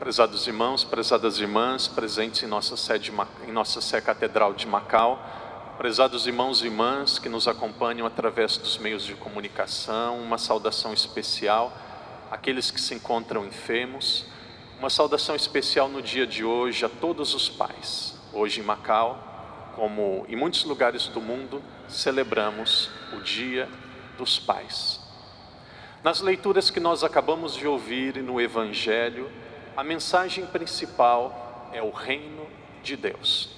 Prezados irmãos, prezadas irmãs, presentes em nossa Sé Catedral de Macau, prezados irmãos e irmãs que nos acompanham através dos meios de comunicação, uma saudação especial àqueles que se encontram enfermos, uma saudação especial no dia de hoje a todos os pais. Hoje em Macau, como em muitos lugares do mundo, celebramos o Dia dos Pais. Nas leituras que nós acabamos de ouvir no Evangelho, a mensagem principal é o reino de Deus.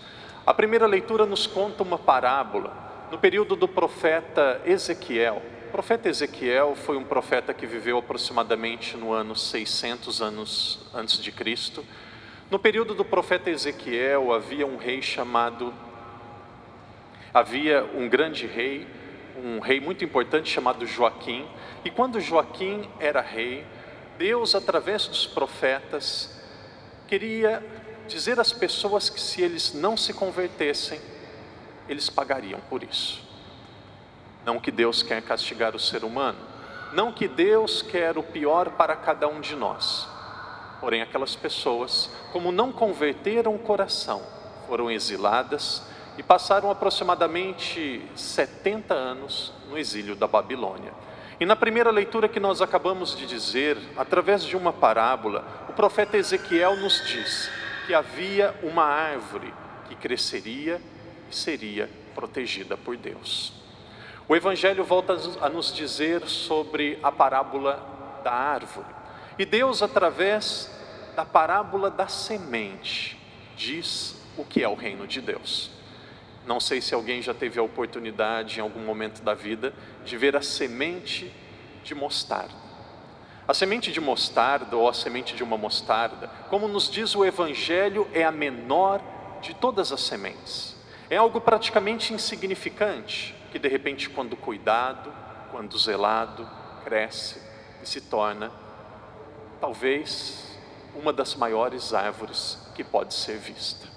A primeira leitura nos conta uma parábola no período do profeta Ezequiel. O profeta Ezequiel foi um profeta que viveu aproximadamente no ano 600 anos antes de Cristo. No período do profeta Ezequiel havia um grande rei, um rei muito importante chamado Joaquim. E quando Joaquim era rei, Deus, através dos profetas, queria dizer às pessoas que se eles não se convertessem, eles pagariam por isso. Não que Deus quer castigar o ser humano, não que Deus quer o pior para cada um de nós. Porém, aquelas pessoas, como não converteram o coração, foram exiladas e passaram aproximadamente 70 anos no exílio da Babilônia. E na primeira leitura que nós acabamos de dizer, através de uma parábola, o profeta Ezequiel nos diz que havia uma árvore que cresceria e seria protegida por Deus. O Evangelho volta a nos dizer sobre a parábola da árvore. E Deus, através da parábola da semente, diz o que é o reino de Deus. Não sei se alguém já teve a oportunidade em algum momento da vida de ver a semente de mostarda. A semente de mostarda ou a semente de uma mostarda, como nos diz o Evangelho, é a menor de todas as sementes. É algo praticamente insignificante, que de repente quando cuidado, quando zelado, cresce e se torna talvez uma das maiores árvores que pode ser vista.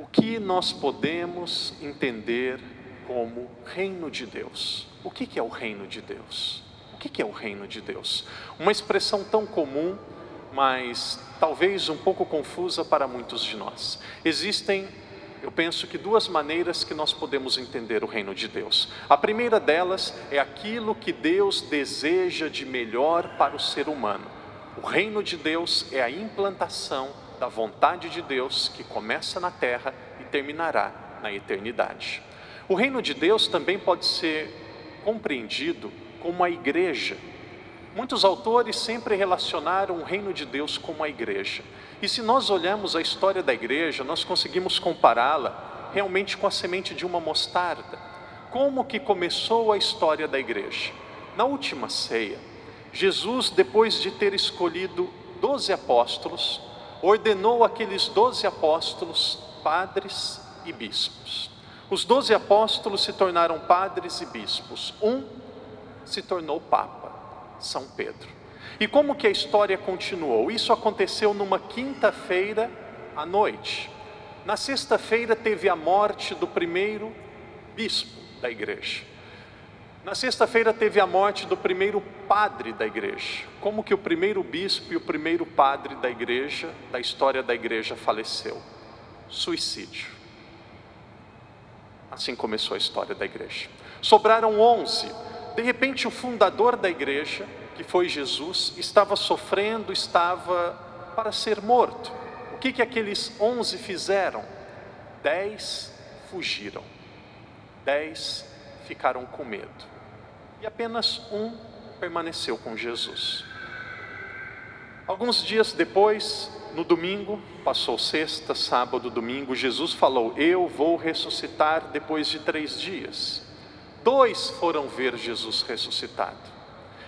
O que nós podemos entender como reino de Deus? O que é o reino de Deus? O que é o reino de Deus? Uma expressão tão comum, mas talvez um pouco confusa para muitos de nós. Existem, eu penso que duas maneiras que nós podemos entender o reino de Deus. A primeira delas é aquilo que Deus deseja de melhor para o ser humano. O reino de Deus é a implantação da vontade de Deus que começa na terra e terminará na eternidade. O reino de Deus também pode ser compreendido como a igreja. Muitos autores sempre relacionaram o reino de Deus com a igreja. E se nós olharmos a história da igreja, nós conseguimos compará-la realmente com a semente de uma mostarda. Como que começou a história da igreja? Na última ceia, Jesus, depois de ter escolhido 12 apóstolos, ordenou aqueles 12 apóstolos padres e bispos. Os 12 apóstolos se tornaram padres e bispos. Um se tornou papa, São Pedro. E como que a história continuou? Isso aconteceu numa quinta-feira à noite. Na sexta-feira teve a morte do primeiro bispo da igreja. Na sexta-feira teve a morte do primeiro padre da igreja. Como que o primeiro bispo e o primeiro padre da igreja, da história da igreja, faleceu? Suicídio. Assim começou a história da igreja. Sobraram 11. De repente o fundador da igreja, que foi Jesus, estava sofrendo, estava para ser morto. O que aqueles 11 fizeram? 10 fugiram. 10 ficaram com medo. E apenas um permaneceu com Jesus. Alguns dias depois, no domingo, passou sexta, sábado, domingo, Jesus falou: eu vou ressuscitar depois de 3 dias. 2 foram ver Jesus ressuscitado.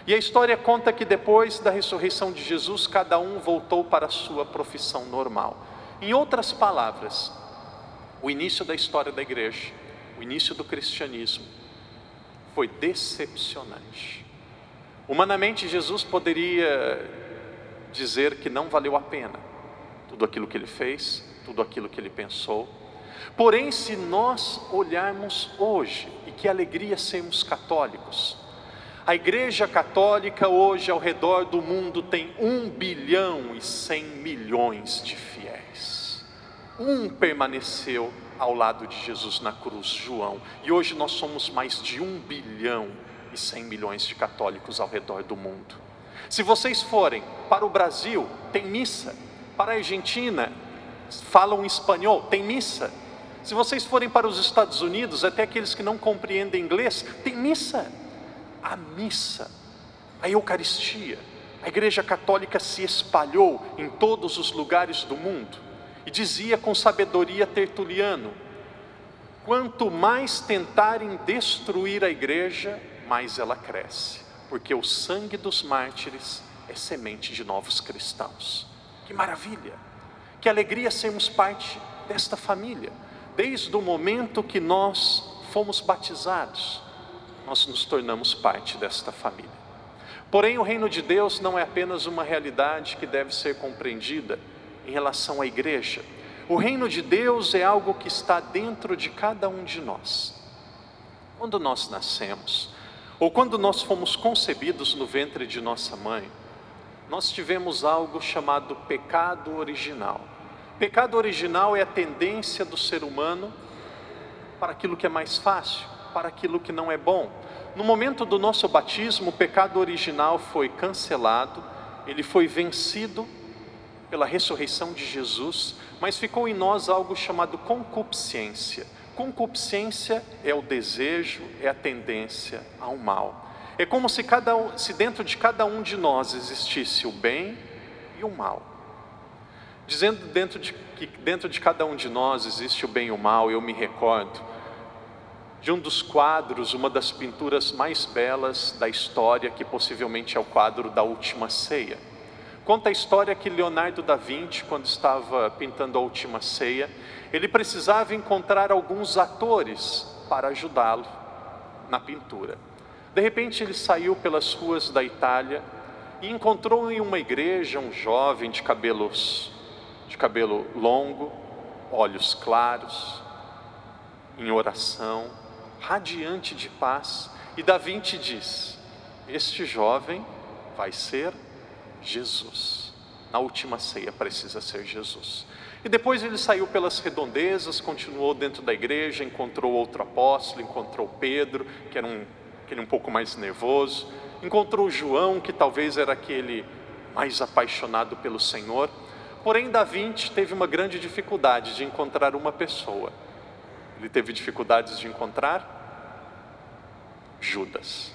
E a história conta que depois da ressurreição de Jesus, cada um voltou para a sua profissão normal. Em outras palavras, o início da história da igreja, o início do cristianismo, foi decepcionante. Humanamente, Jesus poderia dizer que não valeu a pena tudo aquilo que ele fez, tudo aquilo que ele pensou. Porém, se nós olharmos hoje, e que alegria sermos católicos, A Igreja Católica hoje ao redor do mundo tem 1,1 bilhão de fiéis. Um permaneceu ao lado de Jesus na cruz, João. E hoje nós somos mais de 1,1 bilhão de católicos ao redor do mundo. Se vocês forem para o Brasil, tem missa. Para a Argentina, falam espanhol, tem missa. Se vocês forem para os Estados Unidos, até aqueles que não compreendem inglês, tem missa. A missa, a Eucaristia, a Igreja Católica se espalhou em todos os lugares do mundo. E dizia com sabedoria Tertuliano: quanto mais tentarem destruir a igreja, mais ela cresce, porque o sangue dos mártires é semente de novos cristãos. Que maravilha, que alegria sermos parte desta família. Desde o momento que nós fomos batizados, nós nos tornamos parte desta família. Porém, o reino de Deus não é apenas uma realidade que deve ser compreendida em relação à igreja. O reino de Deus é algo que está dentro de cada um de nós. Quando nós nascemos, ou quando nós fomos concebidos no ventre de nossa mãe, nós tivemos algo chamado pecado original. Pecado original é a tendência do ser humano para aquilo que é mais fácil, para aquilo que não é bom. No momento do nosso batismo, o pecado original foi cancelado, ele foi vencido pela ressurreição de Jesus, mas ficou em nós algo chamado concupiscência. Concupiscência é o desejo, é a tendência ao mal. É como se dentro de cada um de nós existisse o bem e o mal. Dizendo que dentro de cada um de nós existe o bem e o mal, eu me recordo de um dos quadros, uma das pinturas mais belas da história, que possivelmente é o quadro da Última Ceia. Conta a história que Leonardo da Vinci, quando estava pintando a Última Ceia, ele precisava encontrar alguns atores para ajudá-lo na pintura. De repente ele saiu pelas ruas da Itália e encontrou em uma igreja um jovem de cabelo longo, olhos claros, em oração, radiante de paz. E Da Vinci diz: este jovem vai ser Jesus. Na Última Ceia precisa ser Jesus. E depois ele saiu pelas redondezas, continuou dentro da igreja, encontrou outro apóstolo, encontrou Pedro, que era aquele um pouco mais nervoso, encontrou João, que talvez era aquele mais apaixonado pelo Senhor. Porém, Da Vinci teve uma grande dificuldade de encontrar uma pessoa. Ele teve dificuldades de encontrar Judas.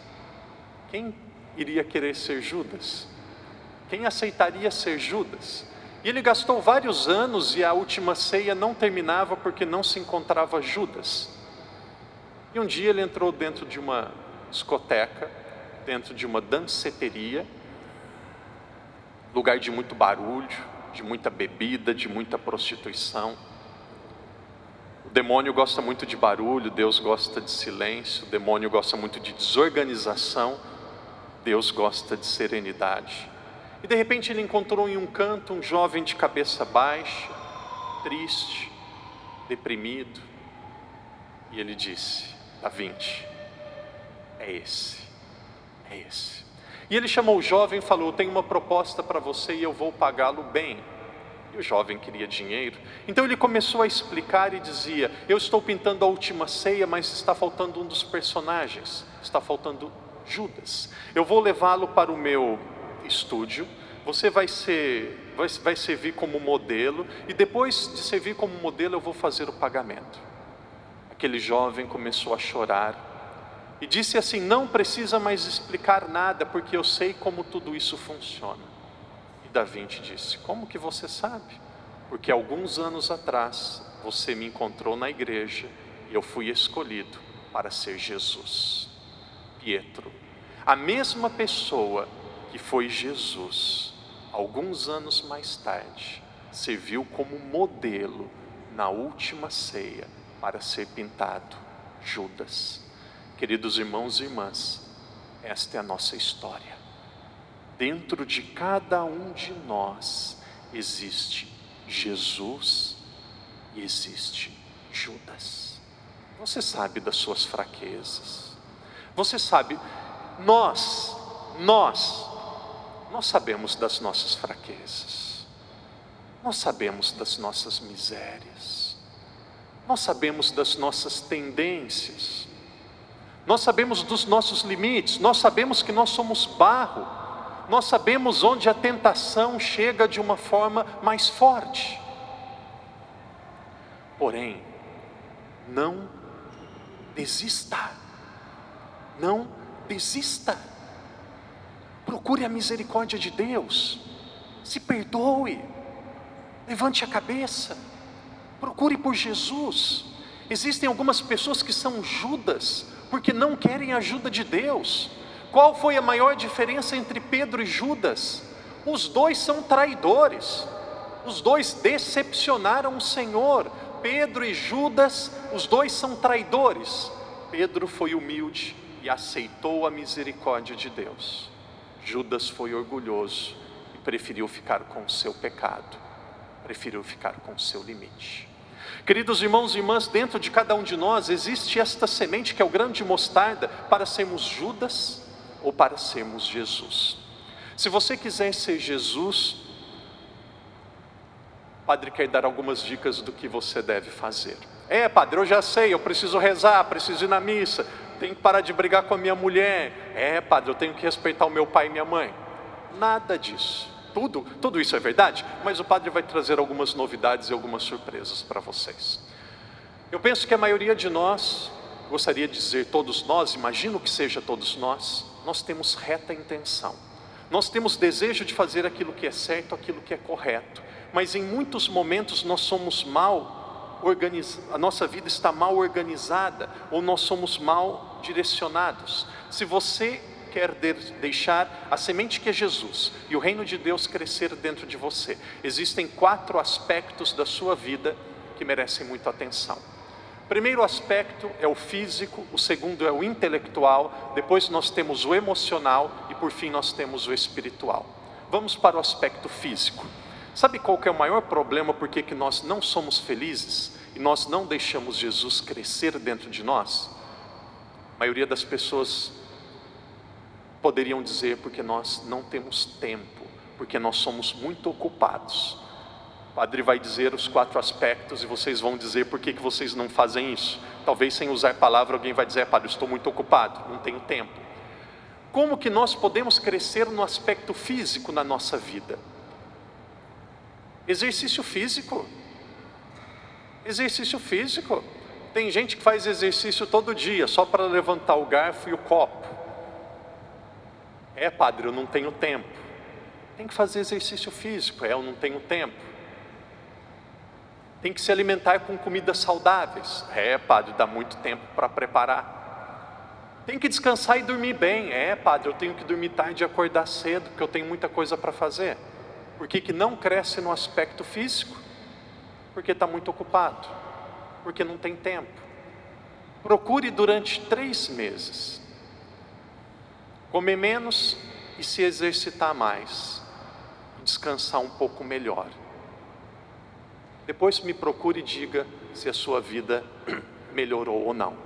Quem iria querer ser Judas? Quem aceitaria ser Judas? E ele gastou vários anos e a Última Ceia não terminava porque não se encontrava Judas. E um dia ele entrou dentro de uma discoteca, dentro de uma danceteria, lugar de muito barulho, de muita bebida, de muita prostituição. O demônio gosta muito de barulho, Deus gosta de silêncio. O demônio gosta muito de desorganização, Deus gosta de serenidade. E de repente ele encontrou em um canto um jovem de cabeça baixa, triste, deprimido. E ele disse: Da Vinci, é esse. E ele chamou o jovem e falou: tenho uma proposta para você e eu vou pagá-lo bem. E o jovem queria dinheiro. Então ele começou a explicar e dizia: eu estou pintando a Última Ceia, mas está faltando um dos personagens, está faltando Judas. Eu vou levá-lo para o meu estúdio, você vai servir como modelo, e depois de servir como modelo eu vou fazer o pagamento. Aquele jovem começou a chorar e disse assim: não precisa mais explicar nada, porque eu sei como tudo isso funciona. E Da Vinci disse: como que você sabe? Porque alguns anos atrás você me encontrou na igreja e eu fui escolhido para ser Jesus. Pietro, a mesma pessoa que foi Jesus, alguns anos mais tarde, serviu como modelo na Última Ceia para ser pintado Judas. Queridos irmãos e irmãs, esta é a nossa história. Dentro de cada um de nós existe Jesus e existe Judas. Você sabe das suas fraquezas, você sabe nós sabemos das nossas fraquezas, nós sabemos das nossas misérias, nós sabemos das nossas tendências, nós sabemos dos nossos limites, nós sabemos que nós somos barro, nós sabemos onde a tentação chega de uma forma mais forte. Porém, não desista, não desista. Procure a misericórdia de Deus, se perdoe, levante a cabeça, procure por Jesus. Existem algumas pessoas que são Judas, porque não querem a ajuda de Deus. Qual foi a maior diferença entre Pedro e Judas? Os dois são traidores, os dois decepcionaram o Senhor. Pedro e Judas, os dois são traidores. Pedro foi humilde e aceitou a misericórdia de Deus. Judas foi orgulhoso e preferiu ficar com o seu pecado, preferiu ficar com o seu limite. Queridos irmãos e irmãs, dentro de cada um de nós existe esta semente que é o grão de mostarda para sermos Judas ou para sermos Jesus. Se você quiser ser Jesus, o Padre quer dar algumas dicas do que você deve fazer. Padre, eu já sei, eu preciso rezar, preciso ir na missa, tenho que parar de brigar com a minha mulher. Padre, eu tenho que respeitar o meu pai e minha mãe. Nada disso. Tudo isso é verdade, mas o Padre vai trazer algumas novidades e algumas surpresas para vocês. Eu penso que a maioria de nós, gostaria de dizer todos nós, imagino que seja todos nós temos reta intenção. Nós temos desejo de fazer aquilo que é certo, aquilo que é correto. Mas em muitos momentos nós somos mal organizados, a nossa vida está mal organizada, ou nós somos mal direcionados. Se você quer deixar a semente que é Jesus e o reino de Deus crescer dentro de você, existem 4 aspectos da sua vida que merecem muita atenção. O primeiro aspecto é o físico, o segundo é o intelectual, depois nós temos o emocional e por fim nós temos o espiritual. Vamos para o aspecto físico. Sabe qual que é o maior problema porque que nós não somos felizes e nós não deixamos Jesus crescer dentro de nós? A maioria das pessoas poderiam dizer porque nós não temos tempo, porque nós somos muito ocupados. O Padre vai dizer os 4 aspectos e vocês vão dizer por que vocês não fazem isso. Talvez sem usar palavra alguém vai dizer: Padre, eu estou muito ocupado, não tenho tempo. Como que nós podemos crescer no aspecto físico na nossa vida? Exercício físico. Exercício físico. Tem gente que faz exercício todo dia, só para levantar o garfo e o copo. Padre, eu não tenho tempo. Tem que fazer exercício físico. Eu não tenho tempo. Tem que se alimentar com comidas saudáveis. Padre, dá muito tempo para preparar. Tem que descansar e dormir bem. Padre, eu tenho que dormir tarde e acordar cedo, porque eu tenho muita coisa para fazer. Por que não cresce no aspecto físico? Porque está muito ocupado, porque não tem tempo. Procure durante 3 meses comer menos e se exercitar mais, descansar um pouco melhor. Depois me procure e diga se a sua vida melhorou ou não.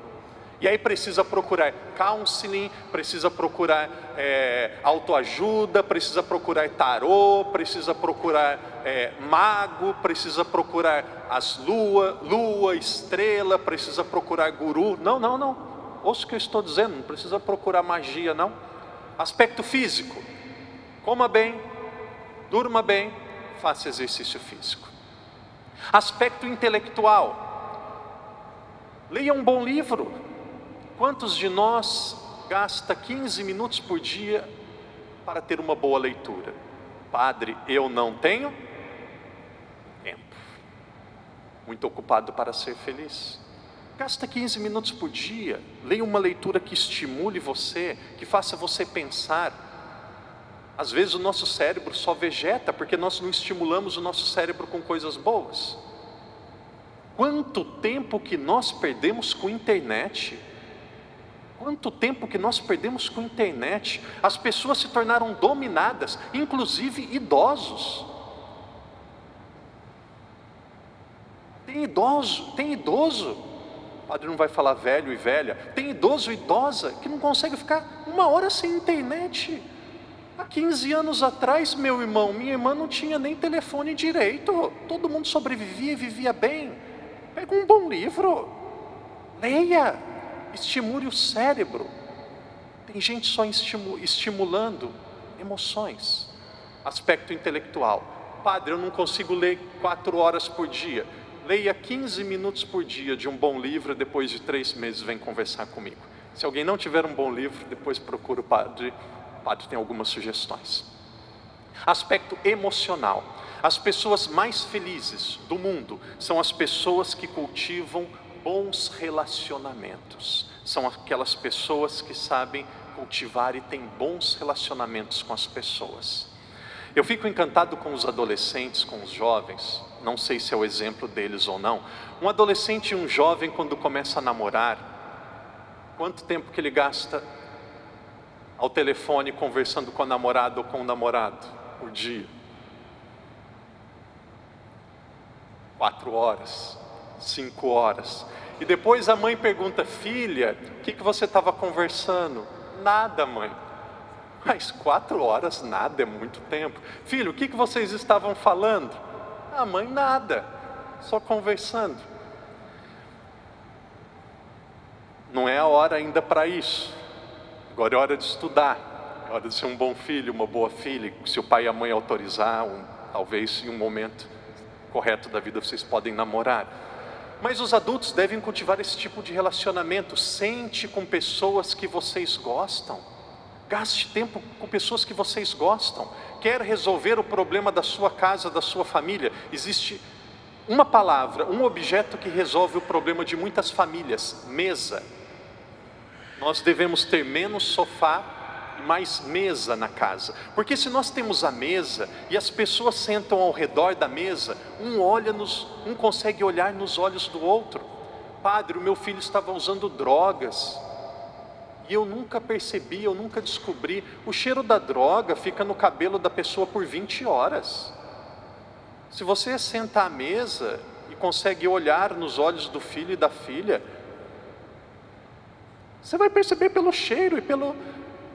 E aí precisa procurar counseling, precisa procurar autoajuda, precisa procurar tarô, precisa procurar mago, precisa procurar as lua, estrela, precisa procurar guru. Não. Ouça o que eu estou dizendo, não precisa procurar magia não. Aspecto físico: coma bem, durma bem, faça exercício físico. Aspecto intelectual: leia um bom livro. Quantos de nós gasta 15 minutos por dia para ter uma boa leitura? Padre, eu não tenho tempo. Muito ocupado para ser feliz. Gasta 15 minutos por dia, leia uma leitura que estimule você, que faça você pensar. Às vezes o nosso cérebro só vegeta porque nós não estimulamos o nosso cérebro com coisas boas. Quanto tempo que nós perdemos com internet? Quanto tempo que nós perdemos com internet? As pessoas se tornaram dominadas, inclusive idosos. Tem idoso padre não vai falar velho e velha. Tem idoso e idosa que não consegue ficar 1 hora sem internet. Há 15 anos atrás, meu irmão, minha irmã não tinha nem telefone direito. Todo mundo sobrevivia e vivia bem. Pega um bom livro, leia, estimule o cérebro. Tem gente só estimulando emoções. Aspecto intelectual. Padre, eu não consigo ler 4 horas por dia. Leia 15 minutos por dia de um bom livro, depois de 3 meses vem conversar comigo. Se alguém não tiver um bom livro, depois procura o padre. O padre tem algumas sugestões. Aspecto emocional. As pessoas mais felizes do mundo são as pessoas que cultivam bons relacionamentos. São aquelas pessoas que sabem cultivar e têm bons relacionamentos com as pessoas. Eu fico encantado com os adolescentes, com os jovens, não sei se é o exemplo deles ou não. Um adolescente e um jovem, quando começa a namorar, quanto tempo que ele gasta ao telefone conversando com a namorada ou com o namorado por dia? 4 horas, 5 horas. E depois a mãe pergunta: filha, o que você estava conversando? Nada, mãe. Mas 4 horas, nada, é muito tempo. Filho, o que vocês estavam falando? Ah, mãe, nada, só conversando. Não é a hora ainda para isso. Agora é hora de estudar, é hora de ser um bom filho, uma boa filha. Se o pai e a mãe autorizar, talvez em um momento correto da vida vocês podem namorar. Mas os adultos devem cultivar esse tipo de relacionamento. Sente com pessoas que vocês gostam. Gaste tempo com pessoas que vocês gostam. Quer resolver o problema da sua casa, da sua família? Existe uma palavra, um objeto que resolve o problema de muitas famílias: mesa. Nós devemos ter menos sofá e mais mesa na casa. Porque se nós temos a mesa e as pessoas sentam ao redor da mesa, um consegue olhar nos olhos do outro. Padre, o meu filho estava usando drogas. E eu nunca percebi, eu nunca descobri. O cheiro da droga fica no cabelo da pessoa por 20 horas. Se você senta à mesa e consegue olhar nos olhos do filho e da filha, você vai perceber pelo cheiro e pelo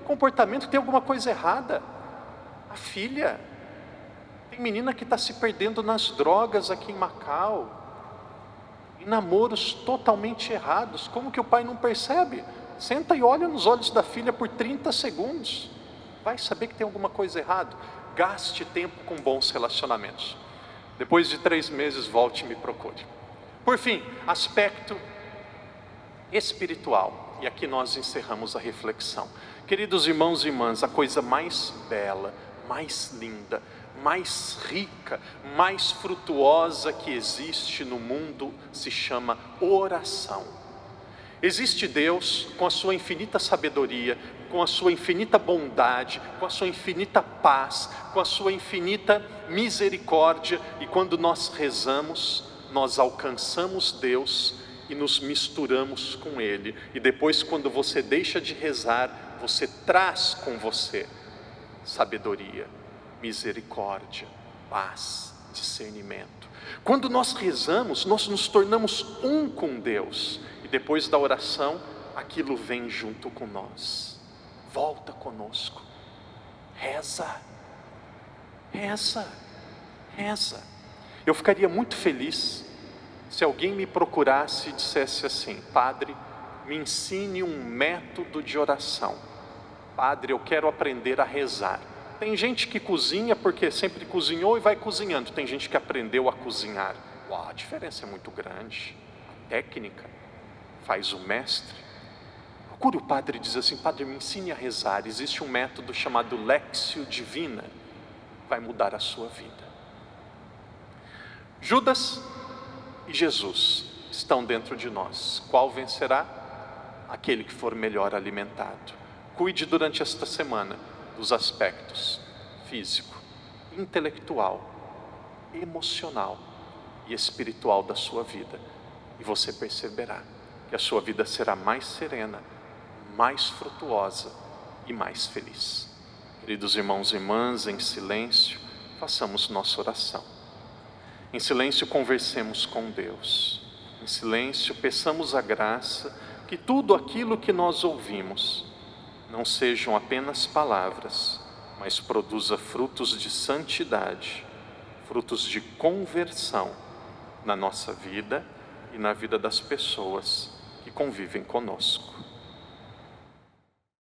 comportamento que tem alguma coisa errada. A filha, tem menina que está se perdendo nas drogas aqui em Macau, em namoros totalmente errados. Como que o pai não percebe? Senta e olha nos olhos da filha por 30 segundos. Vai saber que tem alguma coisa errada. Gaste tempo com bons relacionamentos. Depois de 3 meses, volte e me procure. Por fim, aspecto espiritual. E aqui nós encerramos a reflexão. Queridos irmãos e irmãs, a coisa mais bela, mais linda, mais rica, mais frutuosa que existe no mundo se chama oração. Existe Deus com a sua infinita sabedoria, com a sua infinita bondade, com a sua infinita paz, com a sua infinita misericórdia. E quando nós rezamos, nós alcançamos Deus e nos misturamos com Ele. E depois, quando você deixa de rezar, você traz com você sabedoria, misericórdia, paz, discernimento. Quando nós rezamos, nós nos tornamos um com Deus. E depois da oração, aquilo vem junto com nós. Volta conosco. Reza. Reza. Reza. Eu ficaria muito feliz se alguém me procurasse e dissesse assim: padre, me ensine um método de oração. Padre, eu quero aprender a rezar. Tem gente que cozinha porque sempre cozinhou e vai cozinhando. Tem gente que aprendeu a cozinhar. Uau, a diferença é muito grande. A técnica faz o mestre. Procure o padre e diz assim: padre, me ensine a rezar. Existe um método chamado Lectio Divina. Vai mudar a sua vida. Judas e Jesus estão dentro de nós. Qual vencerá? Aquele que for melhor alimentado. Cuide durante esta semana dos aspectos físico, intelectual, emocional e espiritual da sua vida. E você perceberá que a sua vida será mais serena, mais frutuosa e mais feliz. Queridos irmãos e irmãs, em silêncio, façamos nossa oração. Em silêncio, conversemos com Deus. em silêncio, peçamos a graça que tudo aquilo que nós ouvimos não sejam apenas palavras, mas produza frutos de santidade, frutos de conversão na nossa vida e na vida das pessoas que convivem conosco.